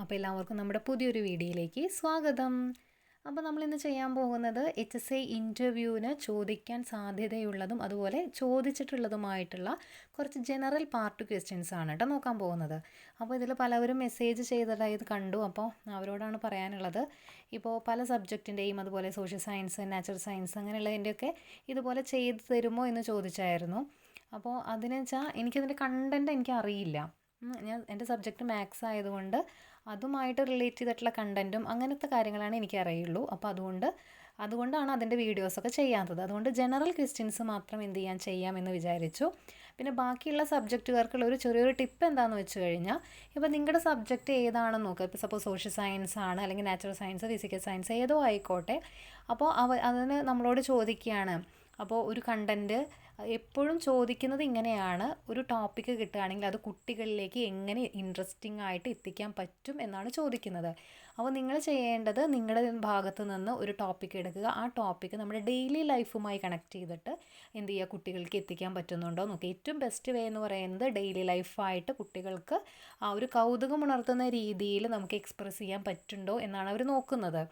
അപ്പോൾ എല്ലാവർക്കും നമ്മുടെ പുതിയൊരു വീഡിയോയിലേക്ക് സ്വാഗതം. അപ്പോൾ നമ്മളിന്ന് ചെയ്യാൻ പോകുന്നത് HSA ഇൻ്റർവ്യൂവിന് ചോദിക്കാൻ സാധ്യതയുള്ളതും അതുപോലെ ചോദിച്ചിട്ടുള്ളതുമായിട്ടുള്ള കുറച്ച് ജനറൽ പാർട്ട് ക്വസ്റ്റ്യൻസ് ആണ് കേട്ടോ നോക്കാൻ പോകുന്നത്. അപ്പോൾ ഇതിൽ പലവരും മെസ്സേജ് ചെയ്തതായത് കണ്ടു. അപ്പോൾ അവരോടാണ് പറയാനുള്ളത്, ഇപ്പോൾ പല സബ്ജക്റ്റിൻ്റെയും അതുപോലെ സോഷ്യൽ സയൻസ്, നാച്ചുറൽ സയൻസ് അങ്ങനെയുള്ളതിൻ്റെയൊക്കെ ഇതുപോലെ ചെയ്തു തരുമോ എന്ന് ചോദിച്ചായിരുന്നു. അപ്പോൾ അതിന് വെച്ചാൽ എനിക്കതിൻ്റെ കണ്ടൻറ്റ് എനിക്കറിയില്ല. എൻ്റെ സബ്ജക്റ്റ് മാത്സ് ആയതുകൊണ്ട് അതുമായിട്ട് റിലേറ്റ് ചെയ്തിട്ടുള്ള കണ്ടൻറ്റും അങ്ങനത്തെ കാര്യങ്ങളാണ് എനിക്കറിയുള്ളൂ. അപ്പോൾ അതുകൊണ്ടാണ് അതിൻ്റെ വീഡിയോസൊക്കെ ചെയ്യാത്തത്. അതുകൊണ്ട് ജനറൽ ക്വസ്റ്റ്യൻസ് മാത്രം എന്ത് ചെയ്യാമെന്ന് വിചാരിച്ചു. പിന്നെ ബാക്കിയുള്ള സബ്ജക്റ്റുകാർക്കുള്ള ഒരു ചെറിയൊരു ടിപ്പ് എന്താണെന്ന് വെച്ച് കഴിഞ്ഞാൽ, ഇപ്പോൾ നിങ്ങളുടെ സബ്ജക്റ്റ് ഏതാണെന്ന് നോക്കുക. ഇപ്പോൾ സപ്പോസ് സോഷ്യൽ സയൻസ് ആണ്, അല്ലെങ്കിൽ നാച്ചുറൽ സയൻസ്, ഫിസിക്കൽ സയൻസ് ഏതോ ആയിക്കോട്ടെ. അപ്പോൾ അതിന് നമ്മളോട് ചോദിക്കുകയാണ്, അപ്പോൾ ഒരു കണ്ടൻറ്റ് എപ്പോഴും ചോദിക്കുന്നത് ഇങ്ങനെയാണ്, ഒരു ടോപ്പിക്ക് കിട്ടുകയാണെങ്കിൽ അത് കുട്ടികളിലേക്ക് എങ്ങനെ ഇൻട്രസ്റ്റിംഗ് ആയിട്ട് എത്തിക്കാൻ പറ്റും എന്നാണ് ചോദിക്കുന്നത്. അപ്പോൾ നിങ്ങൾ ചെയ്യേണ്ടത്, നിങ്ങളുടെ ഭാഗത്ത് നിന്ന് ഒരു ടോപ്പിക്ക് എടുക്കുക. ആ ടോപ്പിക്ക് നമ്മുടെ ഡെയിലി ലൈഫുമായി കണക്ട് ചെയ്തിട്ട് എന്ത് ചെയ്യുക, കുട്ടികൾക്ക് എത്തിക്കാൻ പറ്റുന്നുണ്ടോ നോക്കുക. ഏറ്റവും ബെസ്റ്റ് വേ എന്ന് പറയുന്നത് ഡെയിലി ലൈഫായിട്ട് കുട്ടികൾക്ക് ആ ഒരു കൗതുകം ഉണർത്തുന്ന രീതിയിൽ നമുക്ക് എക്സ്പ്രസ് ചെയ്യാൻ പറ്റുന്നുണ്ടോ എന്നാണ് അവർ നോക്കുന്നത്.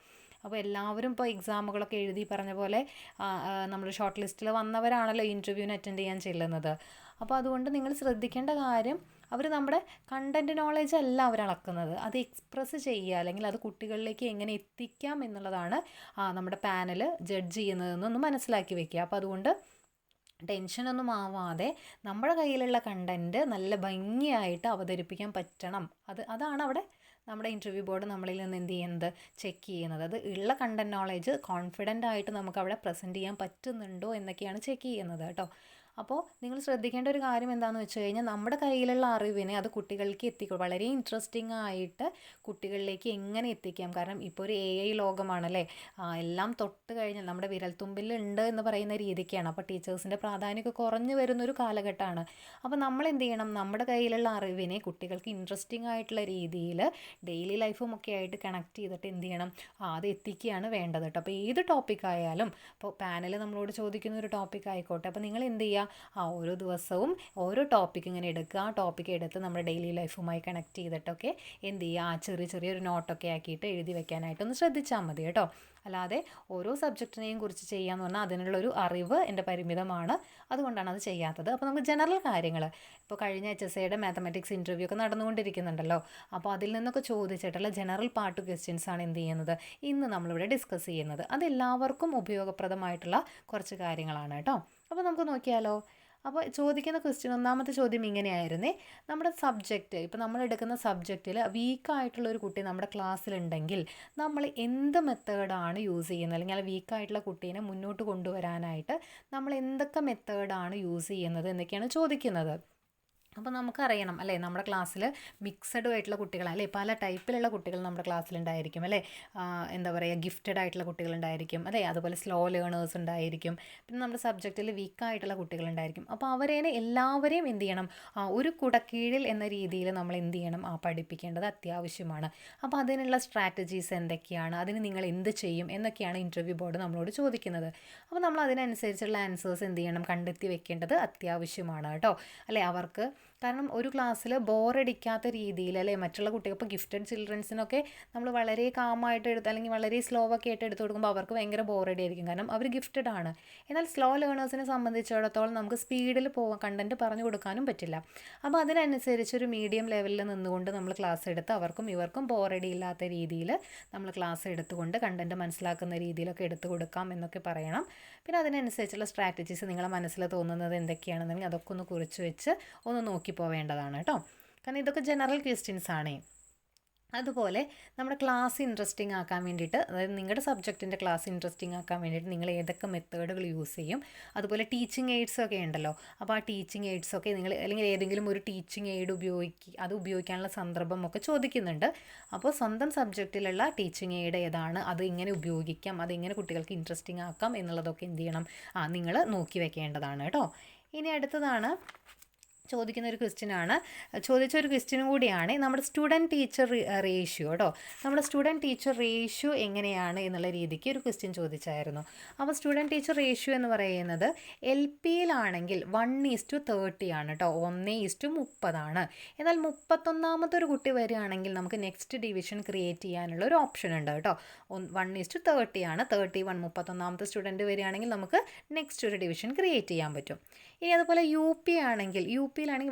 അപ്പോൾ എല്ലാവരും ഇപ്പോൾ എക്സാമുകളൊക്കെ എഴുതി പറഞ്ഞ പോലെ നമ്മൾ ഷോർട്ട് ലിസ്റ്റിൽ വന്നവരാണല്ലോ ഇൻ്റർവ്യൂവിന് അറ്റൻഡ് ചെയ്യാൻ ചെല്ലുന്നത്. അപ്പോൾ അതുകൊണ്ട് നിങ്ങൾ ശ്രദ്ധിക്കേണ്ട കാര്യം, അവർ നമ്മുടെ കണ്ടൻറ്റ് നോളേജ് അല്ല അവർ അളക്കുന്നത്, അത് എക്സ്പ്രസ് ചെയ്യുക അല്ലെങ്കിൽ അത് കുട്ടികളിലേക്ക് എങ്ങനെ എത്തിക്കാം എന്നുള്ളതാണ് നമ്മുടെ പാനൽ ജഡ്ജ് ചെയ്യുന്നതെന്നൊന്ന് മനസ്സിലാക്കി വെക്കുക. അപ്പോൾ അതുകൊണ്ട് ടെൻഷനൊന്നും ആവാതെ നമ്മുടെ കയ്യിലുള്ള കണ്ടൻറ്റ് നല്ല ഭംഗിയായിട്ട് അവതരിപ്പിക്കാൻ പറ്റണം. അതാണ് അവിടെ നമ്മുടെ ഇൻ്റർവ്യൂ ബോർഡ് നമ്മളിൽ നിന്ന് എന്ത് ചെയ്യുന്നത്, ചെക്ക് ചെയ്യുന്നത്. അത് ഉള്ള കണ്ടൻറ് നോളേജ് കോൺഫിഡൻ്റ് ആയിട്ട് നമുക്ക് അവിടെ പ്രസൻറ്റ് ചെയ്യാൻ പറ്റുന്നുണ്ടോ എന്നൊക്കെയാണ് ചെക്ക് ചെയ്യുന്നത് കേട്ടോ. അപ്പോൾ നിങ്ങൾ ശ്രദ്ധിക്കേണ്ട ഒരു കാര്യം എന്താണെന്ന് വെച്ച് കഴിഞ്ഞാൽ, നമ്മുടെ കയ്യിലുള്ള അറിവിനെ അത് കുട്ടികൾക്ക് എത്തിക്കും, വളരെ ഇൻട്രസ്റ്റിംഗ് ആയിട്ട് കുട്ടികളിലേക്ക് എങ്ങനെ എത്തിക്കാം. കാരണം ഇപ്പോൾ ഒരു AI ലോകമാണല്ലേ, എല്ലാം തൊട്ട് കഴിഞ്ഞാൽ നമ്മുടെ വിരൽത്തുമ്പിൽ ഉണ്ട് എന്ന് പറയുന്ന രീതിക്കാണ്. അപ്പോൾ ടീച്ചേഴ്സിൻ്റെ പ്രാധാന്യമൊക്കെ കുറഞ്ഞു വരുന്നൊരു കാലഘട്ടമാണ്. അപ്പോൾ നമ്മൾ എന്ത് ചെയ്യണം, നമ്മുടെ കയ്യിലുള്ള അറിവിനെ കുട്ടികൾക്ക് ഇൻട്രസ്റ്റിംഗ് ആയിട്ടുള്ള രീതിയിൽ ഡെയിലി ലൈഫും ഒക്കെ ആയിട്ട് കണക്ട് ചെയ്തിട്ട് എന്ത് ചെയ്യണം, അത് എത്തിക്കുകയാണ് വേണ്ടത് കേട്ടോ. അപ്പോൾ ഏത് ടോപ്പിക്കായാലും, ഇപ്പോൾ പാനൽ നമ്മളോട് ചോദിക്കുന്ന ഒരു ടോപ്പിക് ആയിക്കോട്ടെ, അപ്പോൾ നിങ്ങൾ എന്ത് ചെയ്യുക, ഓരോ ദിവസവും ഓരോ ടോപ്പിക്ക് ഇങ്ങനെ എടുക്കുക. ആ ടോപ്പിക്ക് എടുത്ത് നമ്മുടെ ഡെയിലി ലൈഫുമായി കണക്ട് ചെയ്തിട്ടൊക്കെ എന്ത് ചെയ്യുക, ചെറിയൊരു നോട്ടൊക്കെ ആക്കിയിട്ട് എഴുതി വെക്കാനായിട്ടൊന്ന് ശ്രദ്ധിച്ചാൽ മതി കേട്ടോ. അല്ലാതെ ഓരോ സബ്ജക്റ്റിനെയും കുറിച്ച് ചെയ്യാമെന്ന് പറഞ്ഞാൽ അതിനുള്ളൊരു അറിവ് എൻ്റെ പരിമിതമാണ്, അതുകൊണ്ടാണ് അത് ചെയ്യാത്തത്. അപ്പോൾ നമുക്ക് ജനറൽ കാര്യങ്ങൾ, ഇപ്പോൾ കഴിഞ്ഞ HSAയുടെ മാത്തമാറ്റിക്സ് ഇൻ്റർവ്യൂ ഒക്കെ നടന്നുകൊണ്ടിരിക്കുന്നുണ്ടല്ലോ, അപ്പോൾ അതിൽ നിന്നൊക്കെ ചോദിച്ചിട്ടുള്ള ജനറൽ പാർട്ട് ക്വസ്റ്റ്യൻസ് ആണ് എന്ത് ചെയ്യുന്നത്, ഇന്ന് നമ്മളിവിടെ ഡിസ്കസ് ചെയ്യുന്നത്. അതെല്ലാവർക്കും ഉപയോഗപ്രദമായിട്ടുള്ള കുറച്ച് കാര്യങ്ങളാണ് കേട്ടോ. അപ്പോൾ നമുക്ക് നോക്കിയാലോ. അപ്പോൾ ചോദിക്കുന്ന ക്വസ്റ്റ്യൻ, ഒന്നാമത്തെ ചോദ്യം ഇങ്ങനെയായിരുന്നേ, നമ്മുടെ സബ്ജക്റ്റ്, ഇപ്പോൾ നമ്മൾ എടുക്കുന്ന സബ്ജക്റ്റിൽ വീക്കായിട്ടുള്ള ഒരു കുട്ടി നമ്മുടെ ക്ലാസ്സിലുണ്ടെങ്കിൽ നമ്മൾ എന്ത് മെത്തേഡാണ് യൂസ് ചെയ്യുന്നത്, അല്ലെങ്കിൽ ആ വീക്കായിട്ടുള്ള കുട്ടീനെ മുന്നോട്ട് കൊണ്ടുവരാനായിട്ട് നമ്മൾ എന്തൊക്കെ മെത്തേഡാണ് യൂസ് ചെയ്യുന്നത് എന്നൊക്കെയാണ് ചോദിക്കുന്നത്. അപ്പോൾ നമുക്കറിയണം അല്ലേ, നമ്മുടെ ക്ലാസ്സിൽ മിക്സഡ് ആയിട്ടുള്ള കുട്ടികൾ അല്ലേ, പല ടൈപ്പിലുള്ള കുട്ടികൾ നമ്മുടെ ക്ലാസ്സിലുണ്ടായിരിക്കും അല്ലേ. എന്താ പറയുക, ഗിഫ്റ്റഡ് ആയിട്ടുള്ള കുട്ടികളുണ്ടായിരിക്കും അല്ലേ, അതുപോലെ സ്ലോ ലേണേഴ്സ് ഉണ്ടായിരിക്കും, പിന്നെ നമ്മുടെ സബ്ജക്റ്റിൽ വീക്കായിട്ടുള്ള കുട്ടികളുണ്ടായിരിക്കും. അപ്പോൾ എല്ലാവരെയും എന്ത് ചെയ്യണം, ഒരു കുടക്കീഴിൽ എന്ന രീതിയിൽ നമ്മൾ എന്ത് ചെയ്യണം, പഠിപ്പിക്കേണ്ടത് അത്യാവശ്യമാണ്. അപ്പോൾ അതിനുള്ള സ്ട്രാറ്റജീസ് എന്തൊക്കെയാണ്, അതിന് നിങ്ങൾ എന്ത് ചെയ്യും എന്നൊക്കെയാണ് ഇൻ്റർവ്യൂ ബോർഡ് നമ്മളോട് ചോദിക്കുന്നത്. അപ്പോൾ നമ്മൾ അതിനനുസരിച്ചുള്ള ആൻസേഴ്സ് എന്ത് ചെയ്യണം, കണ്ടെത്തി വെക്കേണ്ടത് അത്യാവശ്യമാണ് കേട്ടോ. അല്ലേ, അവർക്ക് കാരണം ഒരു ക്ലാസ്സിൽ ബോറടിക്കാത്ത രീതിയിൽ അല്ലേ, മറ്റുള്ള കുട്ടികൾ ഇപ്പോൾ ഗിഫ്റ്റഡ് ചിൽഡ്രൻസിനൊക്കെ നമ്മൾ വളരെ കാമായിട്ട് എടുത്ത് അല്ലെങ്കിൽ വളരെ സ്ലോ ഒക്കെ ആയിട്ട് എടുത്ത് കൊടുക്കുമ്പോൾ അവർക്ക് ഭയങ്കര ബോറടി ആയിരിക്കും, കാരണം അവർ ഗിഫ്റ്റഡ് ആണ്. എന്നാൽ സ്ലോ ലേണേഴ്സിനെ സംബന്ധിച്ചിടത്തോളം നമുക്ക് സ്പീഡിൽ കണ്ടൻറ്റ് പറഞ്ഞു കൊടുക്കാനും പറ്റില്ല. അപ്പോൾ അതിനനുസരിച്ച് ഒരു മീഡിയം ലെവലിൽ നിന്നുകൊണ്ട് നമ്മൾ ക്ലാസ് എടുത്ത് അവർക്കും ഇവർക്കും ബോറടി ഇല്ലാത്ത രീതിയിൽ നമ്മൾ ക്ലാസ് എടുത്തുകൊണ്ട് കണ്ടൻറ്റ് മനസ്സിലാക്കുന്ന രീതിയിലൊക്കെ എടുത്തു കൊടുക്കാം എന്നൊക്കെ പറയണം. പിന്നെ അതിനനുസരിച്ചുള്ള സ്ട്രാറ്റജീസ് നിങ്ങളെ മനസ്സിൽ തോന്നുന്നത് എന്തൊക്കെയാണെന്നുണ്ടെങ്കിൽ അതൊക്കെ ഒന്ന് കുറിച്ച് വെച്ച് ഒന്ന് നോക്കി പോവേണ്ടതാണ് കേട്ടോ. കാരണം ഇതൊക്കെ ജനറൽ ക്വസ്റ്റ്യൻസ് ആണേ. അതുപോലെ നമ്മുടെ ക്ലാസ് ഇൻട്രസ്റ്റിംഗ് ആക്കാൻ വേണ്ടിയിട്ട്, അതായത് നിങ്ങളുടെ സബ്ജക്റ്റിൻ്റെ ക്ലാസ് ഇൻട്രസ്റ്റിംഗ് ആക്കാൻ വേണ്ടിയിട്ട് നിങ്ങൾ ഏതൊക്കെ മെത്തേഡുകൾ യൂസ് ചെയ്യും. അതുപോലെ ടീച്ചിങ് എയ്ഡ്സ് ഒക്കെ ഉണ്ടല്ലോ, അപ്പോൾ ആ ടീച്ചിങ് എയ്ഡ്സൊക്കെ നിങ്ങൾ അല്ലെങ്കിൽ ഏതെങ്കിലും ഒരു ടീച്ചിങ് എയ്ഡ് അത് ഉപയോഗിക്കാനുള്ള സന്ദർഭമൊക്കെ ചോദിക്കുന്നുണ്ട്. അപ്പോൾ സ്വന്തം സബ്ജക്റ്റിലുള്ള ടീച്ചിങ് എയ്ഡ് ഏതാണ്, അത് എങ്ങനെ ഉപയോഗിക്കാം, അതെങ്ങനെ കുട്ടികൾക്ക് ഇൻട്രസ്റ്റിംഗ് ആക്കാം എന്നുള്ളതൊക്കെ എന്ത് ചെയ്യണം, നിങ്ങൾ നോക്കി വെക്കേണ്ടതാണ് കേട്ടോ. ഇനി അടുത്തതാണ് ചോദിക്കുന്ന ഒരു ക്വസ്റ്റ്യനാണ്, ചോദിച്ച ഒരു ക്വസ്റ്റ്യനും കൂടിയാണ് നമ്മുടെ സ്റ്റുഡൻറ്റ് ടീച്ചർ റേഷ്യോ കേട്ടോ. നമ്മുടെ സ്റ്റുഡൻറ്റ് ടീച്ചർ റേഷ്യോ എങ്ങനെയാണ് എന്നുള്ള രീതിക്ക് ഒരു ക്വസ്റ്റ്യൻ ചോദിച്ചായിരുന്നു. അപ്പോൾ സ്റ്റുഡൻറ്റ് ടീച്ചർ റേഷ്യോ എന്ന് പറയുന്നത് എൽ പിയിലാണെങ്കിൽ 1:30 ആണ് കേട്ടോ, 1:30. എന്നാൽ 31ാമത്തെ ഒരു കുട്ടി വരികയാണെങ്കിൽ നമുക്ക് നെക്സ്റ്റ് ഡിവിഷൻ ക്രിയേറ്റ് ചെയ്യാനുള്ള ഒരു ഓപ്ഷൻ ഉണ്ട് കേട്ടോ. 1:30 ആണ്. 31 31ാമത്തെ സ്റ്റുഡൻറ്റ് വരികയാണെങ്കിൽ നമുക്ക് നെക്സ്റ്റ് ഒരു ഡിവിഷൻ ക്രിയേറ്റ് ചെയ്യാൻ പറ്റും. ഇനി അതുപോലെ യു പിയിലാണെങ്കിൽ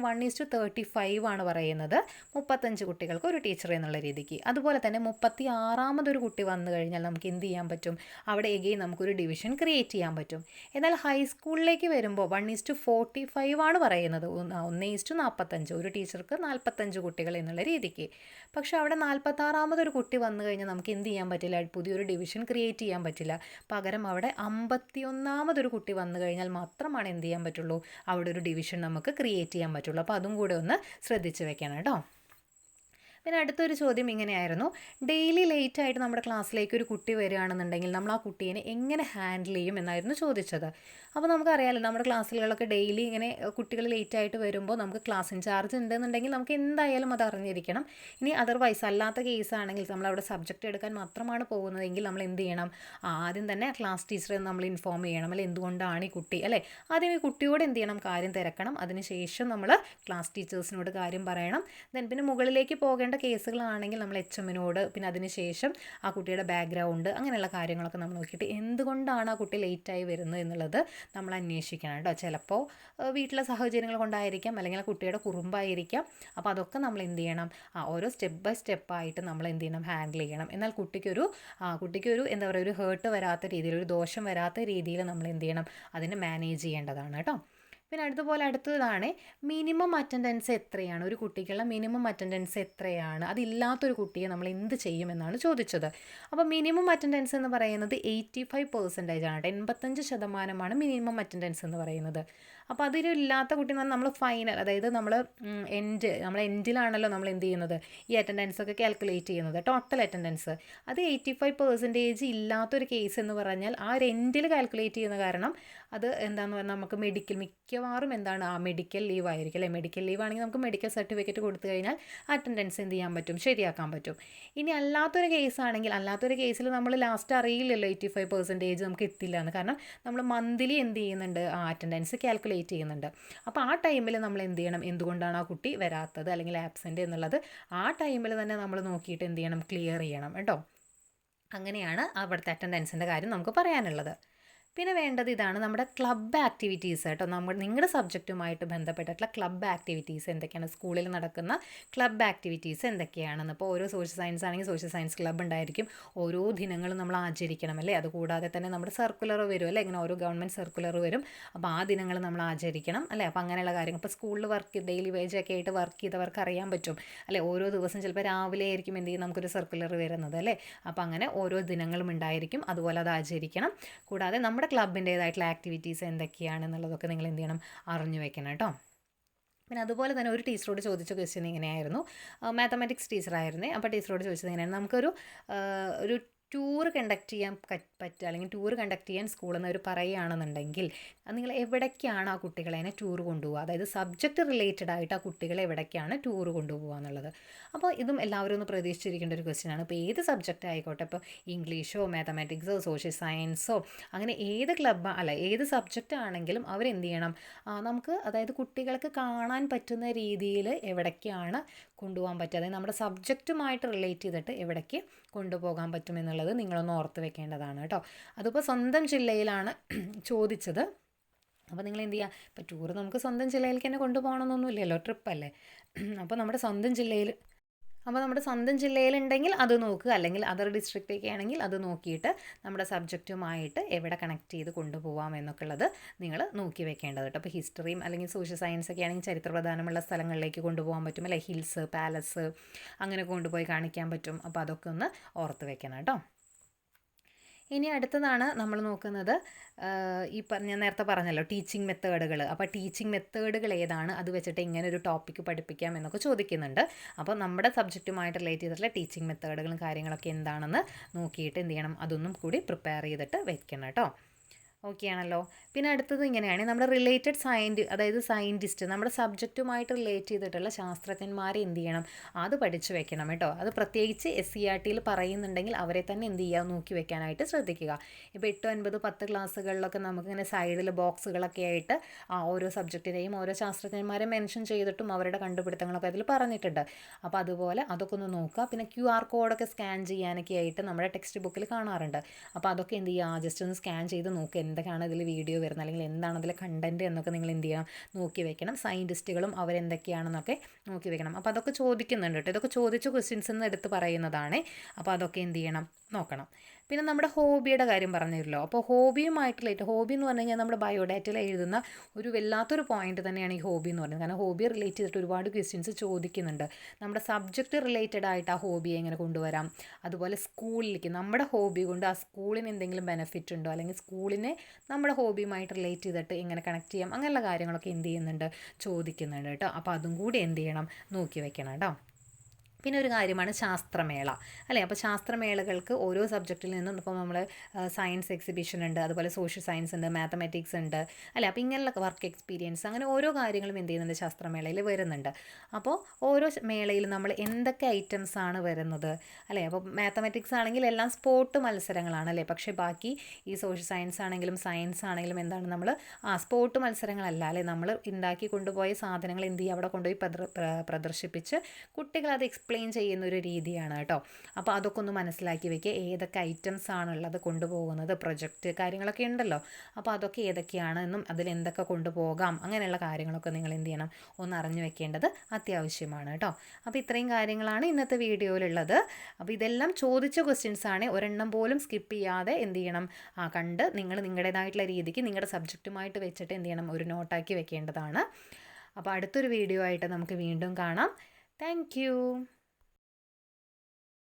1:35 ആണ് പറയുന്നത്, 35 കുട്ടികൾക്ക് ഒരു ടീച്ചർ എന്നുള്ള രീതിക്ക്. അതുപോലെ തന്നെ 36ാമതൊരു കുട്ടി വന്നു കഴിഞ്ഞാൽ നമുക്ക് എന്ത് ചെയ്യാൻ പറ്റും, അവിടെ എഗെയിൻ നമുക്കൊരു ഡിവിഷൻ ക്രിയേറ്റ് ചെയ്യാൻ പറ്റും. എന്നാൽ ഹൈസ്കൂളിലേക്ക് വരുമ്പോൾ 1:45 ആണ് പറയുന്നത്, 1:45, ഒരു ടീച്ചർക്ക് 45 കുട്ടികൾ എന്നുള്ള രീതിക്ക്. പക്ഷേ അവിടെ 46ാമതൊരു കുട്ടി വന്നു കഴിഞ്ഞാൽ നമുക്ക് എന്ത് ചെയ്യാൻ പറ്റില്ല, പുതിയൊരു ഡിവിഷൻ ക്രിയേറ്റ് ചെയ്യാൻ പറ്റില്ല. പകരം അവിടെ 51ാമതൊരു കുട്ടി വന്നു കഴിഞ്ഞാൽ മാത്രമാണ് എന്ത് ചെയ്യാൻ പറ്റുള്ളൂ, അവിടെ ഒരു ഡിവിഷൻ നമുക്ക് ക്രിയേറ്റ് ചെയ്യാൻ പറ്റുള്ളൂ. അപ്പോൾ അതും കൂടെ ഒന്ന് ശ്രദ്ധിച്ച് വെക്കണം കേട്ടോ. പിന്നെ അടുത്തൊരു ചോദ്യം ഇങ്ങനെയായിരുന്നു, ഡെയിലി ലേറ്റ് ആയിട്ട് നമ്മുടെ ക്ലാസ്സിലേക്ക് ഒരു കുട്ടി വരികയാണെന്നുണ്ടെങ്കിൽ നമ്മൾ ആ കുട്ടീനെ എങ്ങനെ ഹാൻഡിൽ ചെയ്യും എന്നായിരുന്നു ചോദിച്ചത്. അപ്പോൾ നമുക്കറിയാമല്ലോ നമ്മുടെ ക്ലാസ്സുകളിലൊക്കെ ഡെയിലി ഇങ്ങനെ കുട്ടികൾ ലേറ്റ് ആയിട്ട് വരുമ്പോൾ നമുക്ക് ക്ലാസ് ഇൻചാർജ് ഉണ്ടെന്നുണ്ടെങ്കിൽ നമുക്ക് എന്തായാലും അത് അറിഞ്ഞിരിക്കണം. ഇനി അതർവൈസ് അല്ലാത്ത കേസാണെങ്കിൽ നമ്മളവിടെ സബ്ജക്റ്റ് എടുക്കാൻ മാത്രമാണ് പോകുന്നതെങ്കിൽ നമ്മൾ എന്ത് ചെയ്യണം, ആദ്യം തന്നെ ക്ലാസ് ടീച്ചറെ നമ്മൾ ഇൻഫോം ചെയ്യണം, അല്ലെ എന്തുകൊണ്ടാണ് ഈ കുട്ടി, അല്ലേ ആദ്യം ഈ കുട്ടിയോട് എന്ത് ചെയ്യണം, കാര്യം തിരക്കണം. അതിനുശേഷം നമ്മൾ ക്ലാസ് ടീച്ചേഴ്സിനോട് കാര്യം പറയണം. പിന്നെ മുകളിലേക്ക് പോകേണ്ട കേസുകളാണെങ്കിൽ നമ്മൾ HMനോട്, പിന്നെ അതിനുശേഷം ആ കുട്ടിയുടെ ബാക്ക്ഗ്രൗണ്ട്, അങ്ങനെയുള്ള കാര്യങ്ങളൊക്കെ നമ്മൾ നോക്കിയിട്ട് എന്തുകൊണ്ടാണ് ആ കുട്ടി ലേറ്റായി വരുന്നത് എന്നുള്ളത് നമ്മൾ അന്വേഷിക്കണം കേട്ടോ. ചിലപ്പോൾ വീട്ടിലെ സാഹചര്യങ്ങൾ കൊണ്ടായിരിക്കാം, അല്ലെങ്കിൽ ആ കുട്ടിയുടെ കുറുമ്പായിരിക്കാം. അപ്പോൾ അതൊക്കെ നമ്മൾ എന്ത് ചെയ്യണം, ഓരോ സ്റ്റെപ്പ് ബൈ സ്റ്റെപ്പായിട്ട് നമ്മൾ എന്ത് ചെയ്യണം, ഹാൻഡിൽ ചെയ്യണം. എന്നാൽ കുട്ടിക്കൊരു എന്താ പറയുക, ഒരു ഹേർട്ട് വരാത്ത രീതിയിൽ, ഒരു ദോഷം വരാത്ത രീതിയിൽ നമ്മൾ എന്ത് ചെയ്യണം, അതിനെ മാനേജ് ചെയ്യേണ്ടതാണ് കേട്ടോ. പിന്നെ അടുത്തതാണ് മിനിമം അറ്റൻഡൻസ് എത്രയാണ്, ഒരു കുട്ടിക്കുള്ള മിനിമം അറ്റൻഡൻസ് എത്രയാണ്, അതില്ലാത്തൊരു കുട്ടിയെ നമ്മൾ എന്ത് ചെയ്യുമെന്നാണ് ചോദിച്ചത്. അപ്പോൾ മിനിമം അറ്റൻഡൻസ് എന്ന് പറയുന്നത് 85% ആണ്, 85% മിനിമം അറ്റൻഡൻസ് എന്ന് പറയുന്നത്. അപ്പോൾ അതിലില്ലാത്ത കുട്ടി എന്ന് പറഞ്ഞാൽ നമ്മൾ ഫൈനൽ, അതായത് നമ്മൾ എൻഡിലാണല്ലോ നമ്മൾ എന്ത് ചെയ്യുന്നത്, ഈ അറ്റൻഡൻസ് ഒക്കെ കാൽക്കുലേറ്റ് ചെയ്യുന്നത്, ടോട്ടൽ അറ്റൻഡൻസ്. അത് 85% ഇല്ലാത്തൊരു കേസ് എന്ന് പറഞ്ഞാൽ ആ ഒരു എൻഡിൽ കാൽക്കുലേറ്റ് ചെയ്യുന്ന കാരണം അത് എന്താണെന്ന് പറഞ്ഞാൽ നമുക്ക് മിക്കവാറും എന്താണ്, മെഡിക്കൽ ലീവ് ആയിരിക്കും, അല്ലേ. മെഡിക്കൽ ലീവ് ആണെങ്കിൽ നമുക്ക് മെഡിക്കൽ സർട്ടിഫിക്കറ്റ് കൊടുത്തു കഴിഞ്ഞാൽ അറ്റൻഡൻസ് എന്ത് ചെയ്യാൻ പറ്റും, ശരിയാക്കാൻ പറ്റും. ഇനി അല്ലാത്തൊരു കേസിൽ നമ്മൾ ലാസ്റ്റ് അറിയില്ലല്ലോ 85% നമുക്ക് എത്തില്ല എന്ന്, കാരണം നമ്മൾ മന്ത്ലി എന്ത് ചെയ്യുന്നുണ്ട്, അറ്റൻഡൻസ് കാൽക്കുലേറ്റ് ചെയ്യുന്നുണ്ട്. അപ്പോൾ ആ ടൈമിൽ നമ്മൾ എന്ത് ചെയ്യണം, എന്തുകൊണ്ടാണ് ആ കുട്ടി വരാത്തത് അല്ലെങ്കിൽ ആബ്സെൻ്റ് എന്നുള്ളത് ആ ടൈമിൽ തന്നെ നമ്മൾ നോക്കിയിട്ട് എന്ത് ചെയ്യണം, ക്ലിയർ ചെയ്യണം കേട്ടോ. അങ്ങനെയാണ് അവിടുത്തെ അറ്റൻഡൻസിൻ്റെ കാര്യം നമുക്ക് പറയാനുള്ളത്. പിന്നെ വേണ്ടത് ഇതാണ്, നമ്മുടെ ക്ലബ്ബ് ആക്ടിവിറ്റീസ് കേട്ടോ. നിങ്ങളുടെ സബ്ജക്റ്റുമായിട്ട് ബന്ധപ്പെട്ടിട്ടുള്ള ക്ലബ്ബ് ആക്ടിവിറ്റീസ് എന്തൊക്കെയാണ്, സ്കൂളിൽ നടക്കുന്ന ക്ലബ്ബ് ആക്ടിവിറ്റീസ് എന്തൊക്കെയാണെന്ന്. ഇപ്പോൾ ഓരോ സോഷ്യൽ സയൻസ് ആണെങ്കിൽ സോഷ്യൽ സയൻസ് ക്ലബ്ബ് ഉണ്ടായിരിക്കും, ഓരോ ദിനങ്ങളും നമ്മൾ ആചരിക്കണം, അല്ലേ. അതുകൂടാതെ തന്നെ നമ്മുടെ സർക്കുലർ വരും, അല്ലേ, ഇങ്ങനെ ഓരോ ഗവൺമെൻറ് സർക്കുലർ വരും. അപ്പോൾ ആ ദിനങ്ങൾ നമ്മൾ ആചരിക്കണം, അല്ലേ. അപ്പോൾ അങ്ങനെയുള്ള കാര്യങ്ങൾ, ഇപ്പോൾ സ്കൂളിൽ ഡെയിലി വേജൊക്കെ ആയിട്ട് വർക്ക് ചെയ്തവർക്ക് അറിയാൻ പറ്റും, അല്ലേ. ഓരോ ദിവസം ചിലപ്പോൾ രാവിലെ ആയിരിക്കും എന്ത് ചെയ്യും, നമുക്കൊരു സർക്കുലർ വരുന്നത്, അല്ലേ. അപ്പോൾ അങ്ങനെ ഓരോ ദിനങ്ങളും ഉണ്ടായിരിക്കും, അതുപോലെ അത് ആചരിക്കണം. കൂടാതെ നമ്മുടെ ക്ലബിൻ്റേതായിട്ടുള്ള ആക്ടിവിറ്റീസ് എന്തൊക്കെയാണെന്നുള്ളതൊക്കെ നിങ്ങൾ എന്ത് ചെയ്യണം, അറിഞ്ഞു വെക്കണം കേട്ടോ. പിന്നെ അതുപോലെ തന്നെ ഒരു ടീച്ചറോട് ചോദിച്ച ക്വസ്റ്റ്യൻ ഇങ്ങനെയായിരുന്നു, മാത്തമാറ്റിക്സ് ടീച്ചറായിരുന്നേ. അപ്പോൾ ടീച്ചറോട് ചോദിച്ചത് ഇങ്ങനെയാണ്, നമുക്കൊരു ഒരു ടൂർ കണ്ടക്ട് ചെയ്യാൻ പറ്റുക, അല്ലെങ്കിൽ ടൂർ കണ്ടക്ട് ചെയ്യാൻ സ്കൂളിൽ നിന്ന് അവർ പറയുകയാണെന്നുണ്ടെങ്കിൽ നിങ്ങൾ എവിടേക്കാണ് ആ കുട്ടികളെ ടൂർ കൊണ്ടുപോകുക, അതായത് സബ്ജക്റ്റ് റിലേറ്റഡ് ആയിട്ട് ആ കുട്ടികളെ എവിടേക്കാണ് ടൂർ കൊണ്ടുപോകുക എന്നുള്ളത്. അപ്പോൾ ഇതും എല്ലാവരും ഒന്ന് പ്രതീക്ഷിച്ചിരിക്കേണ്ട ഒരു ക്വസ്റ്റ്യനാണ്. ഇപ്പോൾ ഏത് സബ്ജക്റ്റ് ആയിക്കോട്ടെ, ഇപ്പോൾ ഇംഗ്ലീഷോ മാത്തമാറ്റിക്സോ സോഷ്യൽ സയൻസോ അങ്ങനെ ഏത് സബ്ജക്റ്റ് ആണെങ്കിലും അവരെന്ത് ചെയ്യണം, നമുക്ക് അതായത് കുട്ടികൾക്ക് കാണാൻ പറ്റുന്ന രീതിയിൽ എവിടേക്കാണ് കൊണ്ടുപോകാൻ പറ്റുക, അതായത് നമ്മുടെ സബ്ജക്റ്റുമായിട്ട് റിലേറ്റ് ചെയ്തിട്ട് എവിടേക്ക് കൊണ്ടുപോകാൻ പറ്റുമെന്നുള്ളത് നിങ്ങളൊന്ന് ഓർത്ത് വെക്കേണ്ടതാണ് കേട്ടോ. അതിപ്പോൾ സ്വന്തം ജില്ലയിലാണ് ചോദിച്ചത്. അപ്പോൾ നിങ്ങൾ എന്ത് ചെയ്യുക, ഇപ്പോൾ ടൂർ നമുക്ക് സ്വന്തം ജില്ലയിലേക്ക് തന്നെ കൊണ്ടുപോകണമെന്നൊന്നുമില്ലല്ലോ, ട്രിപ്പല്ലേ. അപ്പോൾ നമ്മുടെ സ്വന്തം ജില്ലയിലുണ്ടെങ്കിൽ അത് നോക്കുക, അല്ലെങ്കിൽ അതർ ഡിസ്ട്രിക്റ്റൊക്കെ ആണെങ്കിൽ അത് നോക്കിയിട്ട് നമ്മുടെ സബ്ജക്റ്റുമായിട്ട് എവിടെ കണക്ട് ചെയ്ത് കൊണ്ടുപോകാം എന്നൊക്കെ ഉള്ളത് നിങ്ങൾ നോക്കി വെക്കേണ്ടത് കേട്ടോ. അപ്പോൾ ഹിസ്റ്ററിയും അല്ലെങ്കിൽ സോഷ്യൽ സയൻസ് ഒക്കെ ആണെങ്കിൽ ചരിത്ര പ്രധാനമുള്ള സ്ഥലങ്ങളിലേക്ക് കൊണ്ടുപോകാൻ പറ്റും, അല്ലേ. ഹിൽസ്, പാലസ് അങ്ങനെ കൊണ്ടുപോയി കാണിക്കാൻ പറ്റും. അപ്പോൾ അതൊക്കെ ഒന്ന് ഓർത്ത് വെക്കണം കേട്ടോ. ഇനി അടുത്തതാണ് നമ്മൾ നോക്കുന്നത്, ഞാൻ നേരത്തെ പറഞ്ഞല്ലോ ടീച്ചിങ് മെത്തേഡുകൾ. അപ്പോൾ ടീച്ചിങ് മെത്തേഡുകൾ ഏതാണ്, അത് വെച്ചിട്ട് ഇങ്ങനെ ഒരു ടോപ്പിക്ക് പഠിപ്പിക്കാം എന്നൊക്കെ ചോദിക്കുന്നുണ്ട്. അപ്പോൾ നമ്മുടെ സബ്ജക്റ്റുമായിട്ട് റിലേറ്റ് ചെയ്തിട്ടുള്ള ടീച്ചിങ് മെത്തേഡുകളും കാര്യങ്ങളൊക്കെ എന്താണെന്ന് നോക്കിയിട്ട് എന്ത് ചെയ്യണം, അതൊന്നും കൂടി പ്രിപ്പയർ ചെയ്തിട്ട് വെക്കണം കേട്ടോ. ഓക്കെ ആണല്ലോ. പിന്നെ അടുത്തത് ഇങ്ങനെയാണ്, നമ്മുടെ റിലേറ്റഡ് അതായത് സയൻറ്റിസ്റ്റ്, നമ്മുടെ സബ്ജക്റ്റുമായിട്ട് റിലേറ്റ് ചെയ്തിട്ടുള്ള ശാസ്ത്രജ്ഞന്മാരെ എന്ത് ചെയ്യണം, അത് പഠിച്ചു വെക്കണം കേട്ടോ. അത് പ്രത്യേകിച്ച് SCERTയിൽ പറയുന്നുണ്ടെങ്കിൽ അവരെ തന്നെ എന്ത് ചെയ്യുക, നോക്കി വെക്കാനായിട്ട് ശ്രദ്ധിക്കുക. ഇപ്പോൾ 8, 9, 10 ക്ലാസ്സുകളിലൊക്കെ നമുക്കിങ്ങനെ സൈഡിൽ ബോക്സുകളൊക്കെ ആയിട്ട് ഓരോ സബ്ജക്റ്റിനെയും ഓരോ ശാസ്ത്രജ്ഞന്മാരെ മെൻഷൻ ചെയ്തിട്ടും അവരുടെ കണ്ടുപിടുത്തങ്ങളൊക്കെ അതിൽ പറഞ്ഞിട്ടുണ്ട്. അപ്പോൾ അതുപോലെ അതൊക്കെ ഒന്ന് നോക്കുക. പിന്നെ QR കോഡൊക്കെ സ്കാൻ ചെയ്യാനൊക്കെ ആയിട്ട് നമ്മുടെ ടെക്സ്റ്റ് ബുക്കിൽ കാണാറുണ്ട്. അപ്പോൾ അതൊക്കെ എന്ത് ചെയ്യുക, ജസ്റ്റ് ഒന്ന് സ്കാൻ ചെയ്ത് നോക്കുക, എന്തൊക്കെയാണ് ഇതിൽ വീഡിയോ വരുന്നത് അല്ലെങ്കിൽ എന്താണ് അതിൽ കണ്ടൻറ്റ് എന്നൊക്കെ നിങ്ങൾ എന്ത് ചെയ്യണം, നോക്കി വെക്കണം. സയൻറ്റിസ്റ്റുകളും അവരെന്തൊക്കെയാണെന്നൊക്കെ നോക്കി വെക്കണം. അപ്പോൾ അതൊക്കെ ചോദിക്കുന്നുണ്ട് കേട്ടോ. ഇതൊക്കെ ചോദിച്ച ക്വസ്റ്റ്യൻസ് എന്ന് എടുത്ത് പറയുന്നതാണ്. അപ്പോൾ അതൊക്കെ എന്ത് ചെയ്യണം, നോക്കണം. പിന്നെ നമ്മുടെ ഹോബിയുടെ കാര്യം പറഞ്ഞല്ലോ. അപ്പോൾ ഹോബി എന്ന് പറഞ്ഞു കഴിഞ്ഞാൽ നമ്മുടെ ബയോഡാറ്റയിൽ എഴുതുന്ന ഒരു വല്ലാത്തൊരു പോയിന്റ് തന്നെയാണ് ഈ ഹോബി എന്ന് പറയുന്നത്. കാരണം ഹോബി റിലേറ്റ് ചെയ്തിട്ട് ഒരുപാട് ക്വസ്റ്റ്യൻസ് ചോദിക്കുന്നുണ്ട്. നമ്മുടെ സബ്ജക്റ്റ് റിലേറ്റഡ് ആയിട്ട് ആ ഹോബിയെ എങ്ങനെ കൊണ്ടുവരാം, അതുപോലെ സ്കൂളിലേക്ക് നമ്മുടെ ഹോബി കൊണ്ട് ആ സ്കൂളിന് എന്തെങ്കിലും ബെനിഫിറ്റ് ഉണ്ടോ, അല്ലെങ്കിൽ സ്കൂളിനെ നമ്മുടെ ഹോബിയുമായിട്ട് റിലേറ്റ് ചെയ്തിട്ട് എങ്ങനെ കണക്ട് ചെയ്യാം, അങ്ങനെയുള്ള കാര്യങ്ങളൊക്കെ എന്ത് ചെയ്യുന്നുണ്ട്, ചോദിക്കുന്നുണ്ട് കേട്ടോ. അപ്പോൾ അതും കൂടി എന്ത് ചെയ്യണം, നോക്കി വെക്കണം കേട്ടോ. പിന്നെ ഒരു കാര്യമാണ് ശാസ്ത്രമേള അല്ലേ. അപ്പോൾ ശാസ്ത്രമേളകൾക്ക് ഓരോ സബ്ജക്റ്റിൽ നിന്നും ഇപ്പോൾ നമ്മൾ സയൻസ് എക്സിബിഷൻ ഉണ്ട്, അതുപോലെ സോഷ്യൽ സയൻസ് ഉണ്ട്, മാത്തമാറ്റിക്സ് ഉണ്ട് അല്ലേ. അപ്പോൾ ഇങ്ങനെയുള്ള വർക്ക് എക്സ്പീരിയൻസ്, അങ്ങനെ ഓരോ കാര്യങ്ങളും എന്ത് ചെയ്യുന്നുണ്ട്, ശാസ്ത്രമേളയിൽ വരുന്നുണ്ട്. അപ്പോൾ ഓരോ മേളയിൽ നമ്മൾ എന്തൊക്കെ ഐറ്റംസ് ആണ് വരുന്നത് അല്ലേ. അപ്പോൾ മാത്തമാറ്റിക്സ് ആണെങ്കിൽ എല്ലാം സ്പോർട്ട് മത്സരങ്ങളാണ് അല്ലേ. പക്ഷേ ബാക്കി ഈ സോഷ്യൽ സയൻസ് ആണെങ്കിലും സയൻസ് ആണെങ്കിലും എന്താണ്, നമ്മൾ സ്പോർട്ട് മത്സരങ്ങളല്ല അല്ലേ. നമ്മൾ ഉണ്ടാക്കി കൊണ്ടുപോയ സാധനങ്ങൾ എന്ത് ചെയ്യുക, അവിടെ കൊണ്ടുപോയി പ്രദർശിപ്പിച്ച് കുട്ടികളത് എക്സ്പ്ലെയിൻ ചെയ്യുന്ന ഒരു രീതിയാണ് കേട്ടോ. അപ്പോൾ അതൊക്കെ ഒന്ന് മനസ്സിലാക്കി വെക്കുക. ഏതൊക്കെ ഐറ്റംസ് ആണുള്ളത് കൊണ്ടുപോകുന്നത്, പ്രൊജക്റ്റ് കാര്യങ്ങളൊക്കെ ഉണ്ടല്ലോ. അപ്പോൾ അതൊക്കെ ഏതൊക്കെയാണ് എന്നും അതിൽ എന്തൊക്കെ കൊണ്ടുപോകാം, അങ്ങനെയുള്ള കാര്യങ്ങളൊക്കെ നിങ്ങൾ എന്ത് ചെയ്യണം, ഒന്ന് അറിഞ്ഞു വെക്കേണ്ടത് അത്യാവശ്യമാണ് കേട്ടോ. അപ്പോൾ ഇത്രയും കാര്യങ്ങളാണ് ഇന്നത്തെ വീഡിയോയിലുള്ളത്. അപ്പോൾ ഇതെല്ലാം ചോദിച്ച ക്വസ്റ്റ്യൻസ് ആണ്. ഒരെണ്ണം പോലും സ്കിപ്പ് ചെയ്യാതെ എന്ത് ചെയ്യണം, കണ്ട് നിങ്ങൾ നിങ്ങളുടേതായിട്ടുള്ള രീതിക്ക് നിങ്ങളുടെ സബ്ജക്റ്റുമായിട്ട് വെച്ചിട്ട് എന്ത് ചെയ്യണം, ഒരു നോട്ടാക്കി വെക്കേണ്ടതാണ്. അപ്പോൾ അടുത്തൊരു വീഡിയോ ആയിട്ട് നമുക്ക് വീണ്ടും കാണാം. താങ്ക്